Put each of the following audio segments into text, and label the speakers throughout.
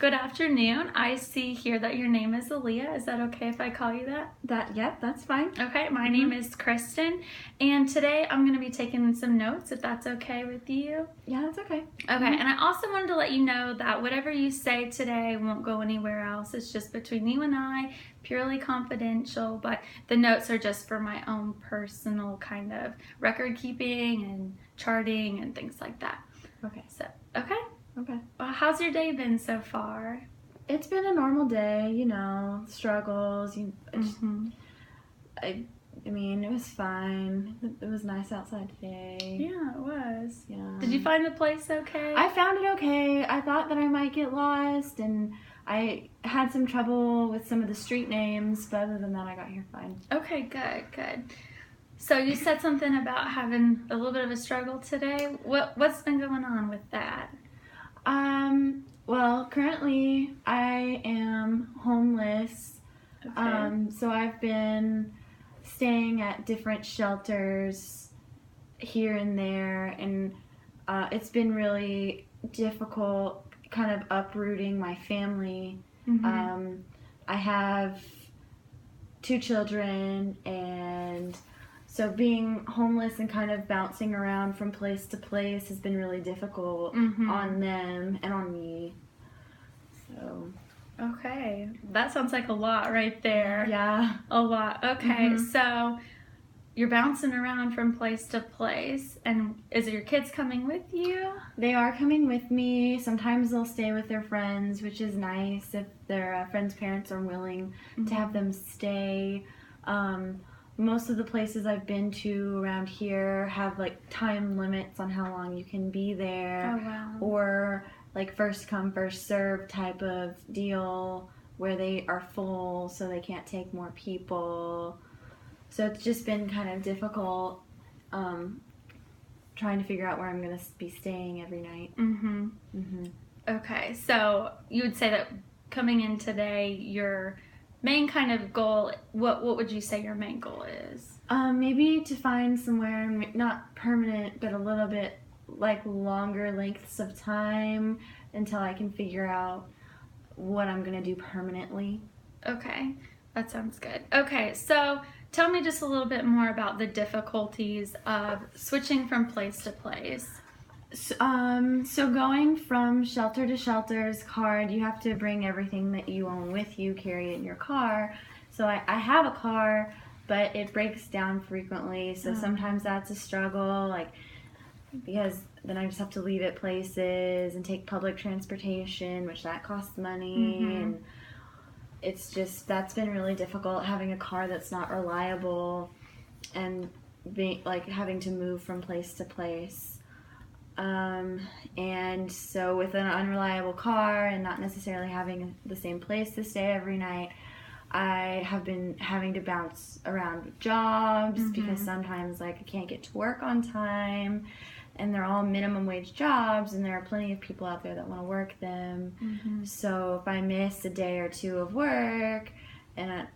Speaker 1: Good afternoon. I see here that your name is Aaliyah. Is that okay if I call you that?
Speaker 2: Yep, that's fine.
Speaker 1: Okay, my name is Kristen, and today I'm going to be taking some notes, if that's okay with you.
Speaker 2: Yeah, that's okay.
Speaker 1: Okay, and I also wanted to let you know that whatever you say today won't go anywhere else. It's just between you and I, purely confidential, but the notes are just for my own personal kind of record keeping and charting and things like that.
Speaker 2: Okay.
Speaker 1: So, okay.
Speaker 2: Okay.
Speaker 1: Well, how's your day been so far?
Speaker 2: It's been a normal day, struggles. I mean, it was fine. It was nice outside today.
Speaker 1: Yeah, it was.
Speaker 2: Yeah.
Speaker 1: Did you find the place okay?
Speaker 2: I found it okay. I thought that I might get lost, and I had some trouble with some of the street names, but other than that, I got here fine.
Speaker 1: Okay, good. So you said something about having a little bit of a struggle today. What's been going on with that?
Speaker 2: Well, currently I am homeless.
Speaker 1: Okay.
Speaker 2: So I've been staying at different shelters here and there, and it's been really difficult kind of uprooting my family.
Speaker 1: Mm-hmm.
Speaker 2: I have 2 children, and so being homeless and kind of bouncing around from place to place has been really difficult on them and on me. So.
Speaker 1: Okay. That sounds like a lot right there.
Speaker 2: Yeah.
Speaker 1: A lot. Okay. So you're bouncing around from place to place, and is it your kids coming with you?
Speaker 2: They are coming with me. Sometimes they'll stay with their friends, which is nice if their friends' parents are willing to have them stay. Most of the places I've been to around here have like time limits on how long you can be there.
Speaker 1: Oh, wow.
Speaker 2: Or like first come, first serve type of deal where they are full so they can't take more people. So it's just been kind of difficult trying to figure out where I'm going to be staying every night.
Speaker 1: Okay, so you would say that coming in today, your main kind of goal, what would you say your main goal is?
Speaker 2: Maybe to find somewhere, not permanent, but a little bit like longer lengths of time until I can figure out what I'm going to do permanently.
Speaker 1: Okay, that sounds good. Okay, so tell me just a little bit more about the difficulties of switching from place to place.
Speaker 2: So going from shelter to shelter is hard. You have to bring everything that you own with you, carry it in your car. So I have a car, but it breaks down frequently. So sometimes that's a struggle, because then I just have to leave at places and take public transportation, which that costs money. And it's just, that's been really difficult, having a car that's not reliable and having to move from place to place. And so with an unreliable car and not necessarily having the same place to stay every night, I have been having to bounce around with jobs because sometimes I can't get to work on time, and they're all minimum wage jobs, and there are plenty of people out there that want to work them. So if I miss a day or two of work, and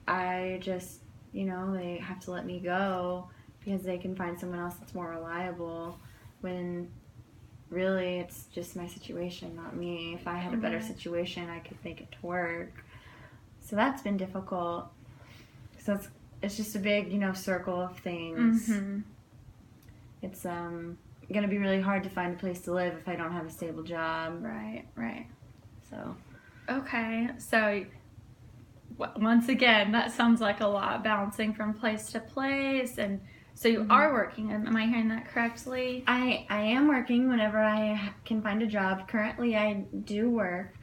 Speaker 2: I just, they have to let me go because they can find someone else that's more reliable, when really it's just my situation, not me. If I had a better situation, I could make it to work. So that's been difficult. So it's just a big, circle of things. It's going to be really hard to find a place to live if I don't have a stable job.
Speaker 1: Right.
Speaker 2: So.
Speaker 1: Okay, so once again, that sounds like a lot, bouncing from place to place, and so you are working. Am I hearing that correctly?
Speaker 2: I am working whenever I can find a job. Currently, I do work.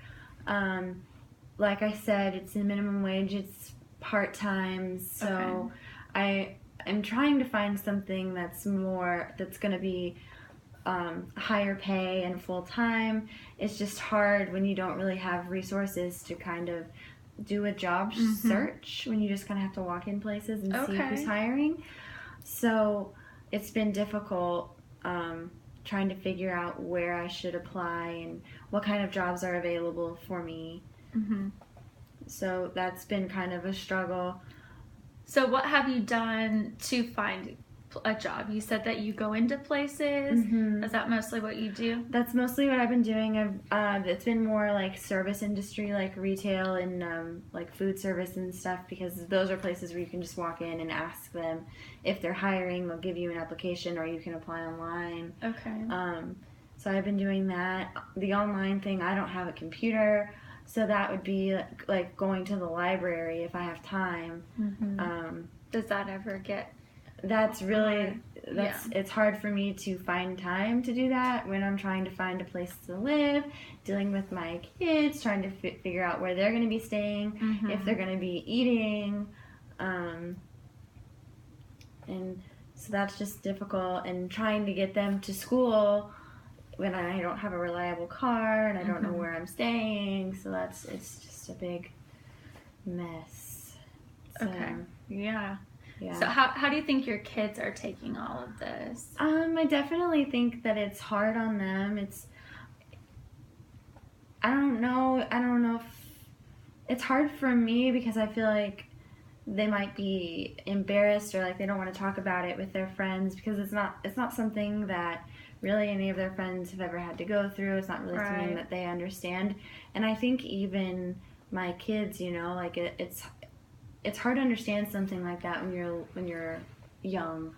Speaker 2: Like I said, it's a minimum wage. It's part-time. So I am trying to find something that's going to be higher pay and full-time. It's just hard when you don't really have resources to kind of do a job search, when you just kind of have to walk in places and see who's hiring. So it's been difficult trying to figure out where I should apply and what kind of jobs are available for me. So that's been kind of a struggle.
Speaker 1: So what have you done to find a job? You said that you go into places.
Speaker 2: Mm-hmm.
Speaker 1: Is that mostly what you do?
Speaker 2: That's mostly what I've been doing. It's been more like service industry, like retail and like food service and stuff, because those are places where you can just walk in and ask them if they're hiring. They'll give you an application, or you can apply online.
Speaker 1: Okay.
Speaker 2: So I've been doing that. The online thing, I don't have a computer, so that would be like going to the library if I have time.
Speaker 1: Mm-hmm. Does that ever get...
Speaker 2: It's hard for me to find time to do that when I'm trying to find a place to live, dealing with my kids, trying to figure out where they're going to be staying,
Speaker 1: mm-hmm.
Speaker 2: if they're going to be eating, and so that's just difficult, and trying to get them to school when I don't have a reliable car and I don't know where I'm staying, so it's just a big mess. So,
Speaker 1: okay. Yeah.
Speaker 2: Yeah.
Speaker 1: So how do you think your kids are taking all of this?
Speaker 2: I definitely think that it's hard on them. I don't know if it's hard for me, because I feel like they might be embarrassed, or like they don't want to talk about it with their friends, because it's not something that really any of their friends have ever had to go through. It's not really something that they understand. And I think even my kids, like it's hard to understand something like that when you're young,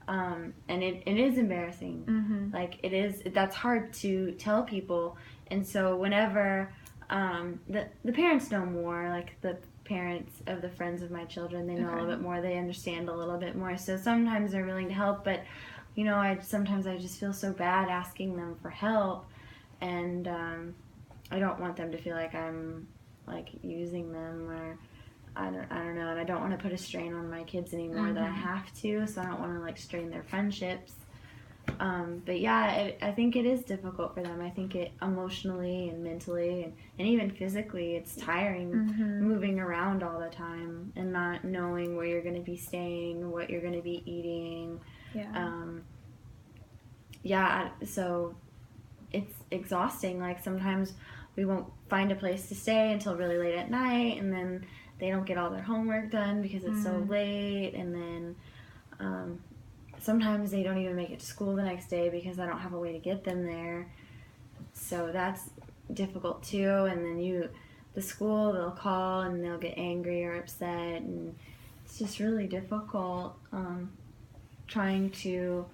Speaker 2: and it is embarrassing.
Speaker 1: Mm-hmm.
Speaker 2: Like that's hard to tell people. And so whenever the parents know more, like the parents of the friends of my children, they know a little bit more, they understand a little bit more, so sometimes they're willing to help. But sometimes I just feel so bad asking them for help, and I don't want them to feel like I'm like using them, or I don't know, and I don't want to put a strain on my kids anymore than I have to, so I don't want to like strain their friendships. But yeah, I think it is difficult for them. I think it emotionally and mentally and even physically, it's tiring moving around all the time and not knowing where you're going to be staying, what you're going to be eating. So it's exhausting. Like sometimes we won't find a place to stay until really late at night, and then they don't get all their homework done because it's so late, and then sometimes they don't even make it to school the next day because I don't have a way to get them there. So that's difficult too. And then the school, they'll call and they'll get angry or upset, and it's just really difficult trying to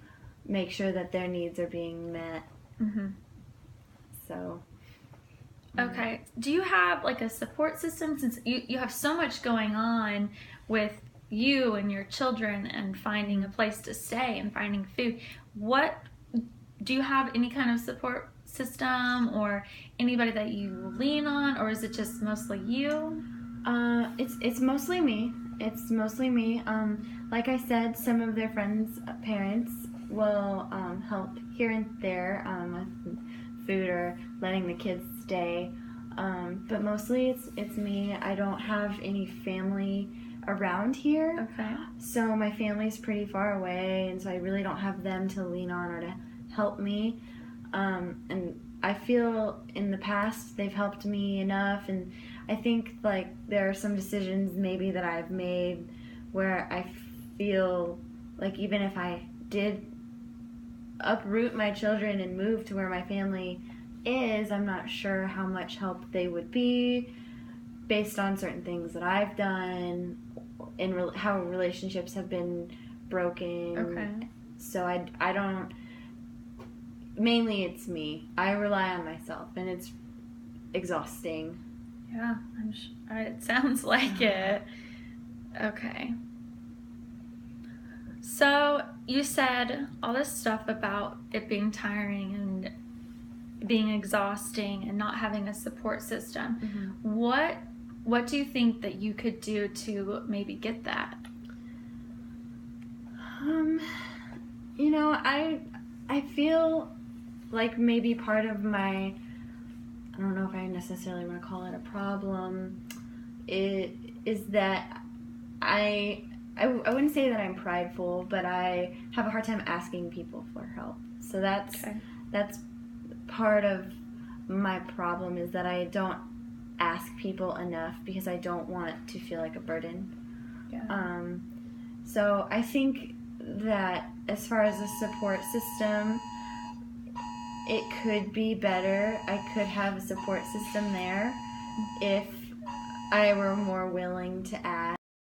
Speaker 2: make sure that their needs are being met. So
Speaker 1: okay, do you have like a support system, since you have so much going on with you and your children and finding a place to stay and finding food? What do you have, any kind of support system or anybody that you lean on, or is it just mostly you?
Speaker 2: It's mostly me. Like I said, some of their friends' parents will help here and there with food or letting the kids stay. But mostly it's me. I don't have any family around here.
Speaker 1: Okay.
Speaker 2: So my family's pretty far away, and so I really don't have them to lean on or to help me. And I feel in the past they've helped me enough, and I think like there are some decisions maybe that I've made where I feel like even if I did uproot my children and move to where my family is, I'm not sure how much help they would be based on certain things that I've done and how relationships have been broken.
Speaker 1: Okay.
Speaker 2: So I don't, mainly it's me. I rely on myself, and it's exhausting.
Speaker 1: Yeah, I'm sure. It sounds like it. Okay. So you said all this stuff about it being tiring and being exhausting and not having a support system. What do you think that you could do to maybe get that? I feel like maybe part of my, I don't know if I necessarily want to call it a problem, is that I wouldn't say that I'm prideful, but I have a hard time asking people for help. So that's part of my problem, is that I don't ask people enough because I don't want to feel like a burden. Yeah.
Speaker 2: So I think that as far as the support system, it could be better. I could have a support system there if I were more willing to add